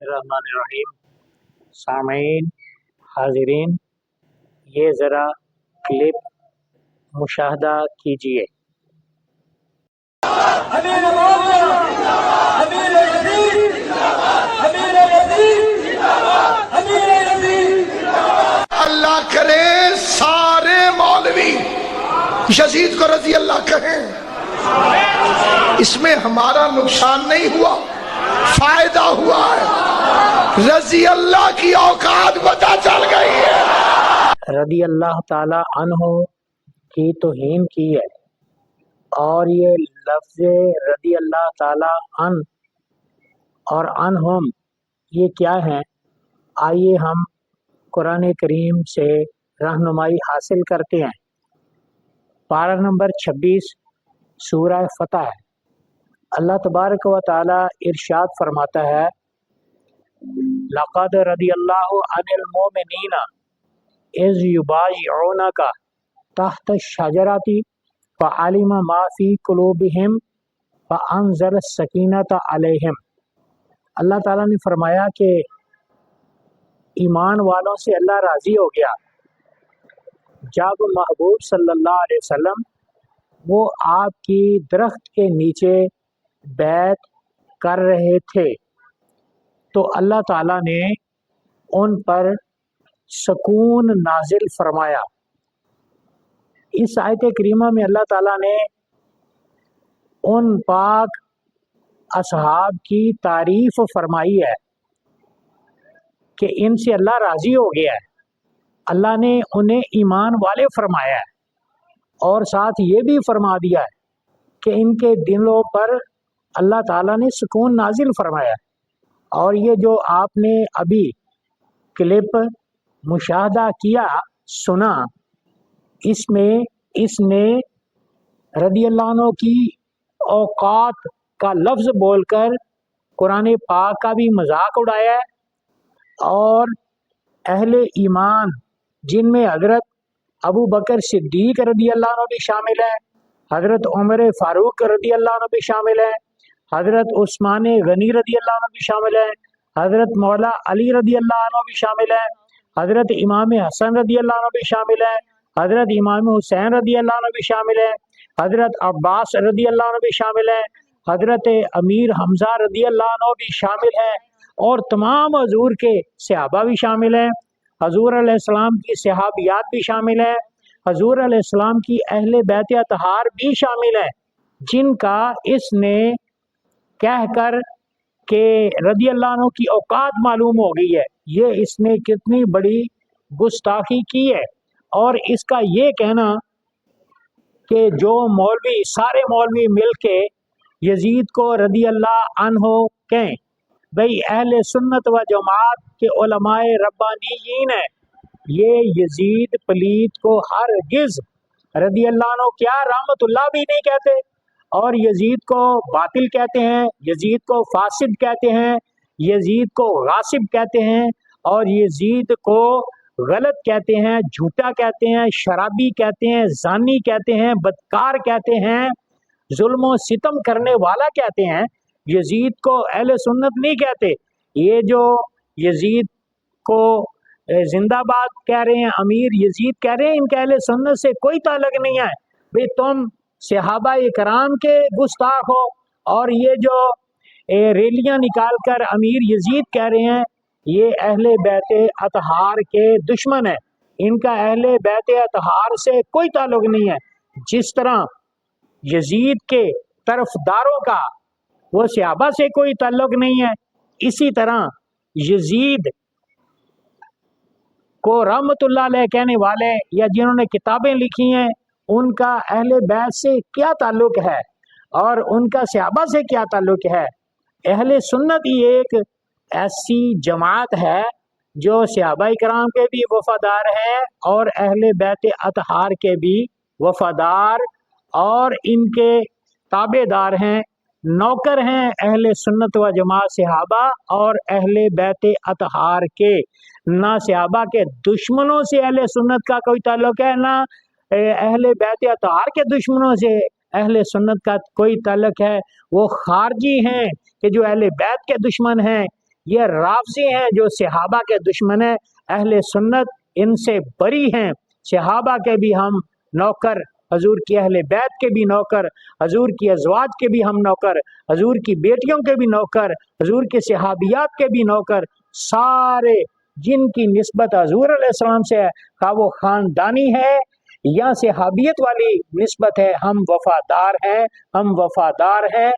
रहमान रहीम। सामईन, हाजिरीन, ये ज़रा क्लिप मुशाहदा कीजिए। अल्लाह करे सारे मौलवी यजीद को रजी अल्लाह कहें, इसमें हमारा नुकसान नहीं हुआ, फायदा हुआ है। रजी अल्लाह की औकात पता चल गई है। रदी अल्लाह ताला अन्हो की तौहीन की है, और ये लफ्ज़ रदी अल्लाह ताला अन और अनहुम ये क्या हैं? आइए हम कुरान करीम से रहनुमाई हासिल करते हैं। पारा नंबर 26 सूरह फतह। अल्लाह तबारक व ताला इरशाद फरमाता है, लक़द रदियल्लाहु अनिल मोमिनीना इज़ युबायिऊनका तहत शजरती फ़अलिमा मा फ़ी क़ुलूबिहिम फ़अंज़ल सकीनता अलैहिम। अल्लाह ताला ने फरमाया कि ईमान वालों से अल्लाह राज़ी हो गया जब महबूब सल्लल्लाहु अलैहि वसल्लम वो आपकी दरख्त के नीचे बैत कर रहे थे, तो अल्लाह ताला ने उन पर सुकून नाजिल फरमाया। इस आयत करीमा में अल्लाह ताला ने उन पाक असहाब की तारीफ फरमाई है कि इनसे अल्लाह राज़ी हो गया है। अल्लाह ने उन्हें ईमान वाले फरमाया है, और साथ ये भी फरमा दिया है कि इनके दिलों पर अल्लाह ताला ने सुकून नाजिल फरमाया है। और ये जो आपने अभी क्लिप मुशाहदा किया, सुना, इसमें इसने रदी अल्लाह अन्हु की औकात का लफ्ज़ बोलकर कुरान पाक का भी मजाक उड़ाया है, और अहले ईमान जिनमें हज़रत अबू बकर सिद्दीक रदी अल्लाह अन्हु भी शामिल हैं, हज़रत उमर फ़ारूक रदी अल्लाह अन्हु भी शामिल हैं, हज़रत उस्मान गनी रदी अल्लाह अन्हु भी शामिल हैं, हज़रत मौला अली रदी अल्लाह अन्हु भी शामिल हैं, हज़रत इमाम हसन रदी अल्लाह अन्हु भी शामिल हैं, हज़रत इमाम हुसैन रदी अल्लाह अन्हु भी शामिल हैं, हज़रत अब्बास रदी अल्लाह अन्हु भी शामिल हैं, हज़रत अमीर हमज़ा रदी अल्लाह अन्हु भी शामिल हैं, और तमाम हजूर के सहाबा भी शामिल हैं। हजूर अलैहिस्सलाम की सहाबियात भी शामिल हैं, हजूर अलैहिस्सलाम की अहले बैत अतहार भी शामिल हैं, जिनका इसने कहकर के रदी अल्लाह अन्हु की औकात मालूम हो गई है। ये इसने कितनी बड़ी गुस्ताखी की है। और इसका ये कहना कि जो मौलवी, सारे मौलवी मिल के यजीद को रदी अल्लाह अन्हु कहें, भाई अहले सुन्नत व जमात के उलमाए रब्बानीयीन है, ये यजीद पलीत को हरगिज़ रदी अल्लाह अन्हु क्या रहमतुल्लाह भी नहीं कहते, और यजीद को बातिल कहते हैं, यजीद को फासिद कहते हैं, यजीद को गासिब कहते हैं, और यजीद को गलत कहते हैं, झूठा कहते हैं, शराबी कहते हैं, जानी कहते हैं, बदकार कहते हैं, जुल्म और सितम करने वाला कहते हैं। यजीद को अहले सुन्नत नहीं कहते। ये जो यजीद को जिंदाबाद कह रहे हैं, अमीर यजीद कह रहे हैं, इनके अहले सुन्नत से कोई ताल्लुक नहीं है। भाई तुम सहाबा इकराम के गुस्ताख हो, और ये जो रैलियां निकाल कर अमीर यजीद कह रहे हैं, ये अहले बैत अतहार के दुश्मन है। इनका अहले बैत अतहार से कोई ताल्लुक नहीं है। जिस तरह यजीद के तरफदारों का वो सहाबा से कोई ताल्लुक नहीं है, इसी तरह यजीद को रहमतुल्लाह अलैह कहने वाले या जिन्होंने किताबें लिखी हैं, उनका अहले बैत से क्या ताल्लुक है और उनका सहाबा से क्या ताल्लुक है। अहले सुन्नत ही एक ऐसी जमात है जो सहाबा इकराम के भी वफादार है और अहले बैत अतहार के भी वफादार और इनके ताबेदार हैं, नौकर हैं अहले सुन्नत व जमात सहाबा और अहले बैत अतहार के। ना सहाबा के दुश्मनों से अहले सुन्नत का कोई ताल्लुक है, ना अहले बैत अतहार के दुश्मनों से अहले सुन्नत का कोई ताल्लुक है। वो खारजी हैं कि जो अहले बैत के दुश्मन हैं। یہ رافضی ہیں جو صحابہ کے دشمن ہیں. اہل سنت ان سے بری ہیں. صحابہ کے بھی ہم نوکر، حضور کی اہل بیت کے بھی نوکر، حضور کی ازواج کے بھی ہم نوکر، حضور کی بیٹیوں کے بھی نوکر، حضور کے صحابیات کے بھی نوکر. سارے جن کی نسبت حضور علیہ السلام سے ہے، خواہ وہ خاندانی ہے یا صحابیت والی نسبت ہے، ہم وفادار ہیں، ہم وفادار ہیں.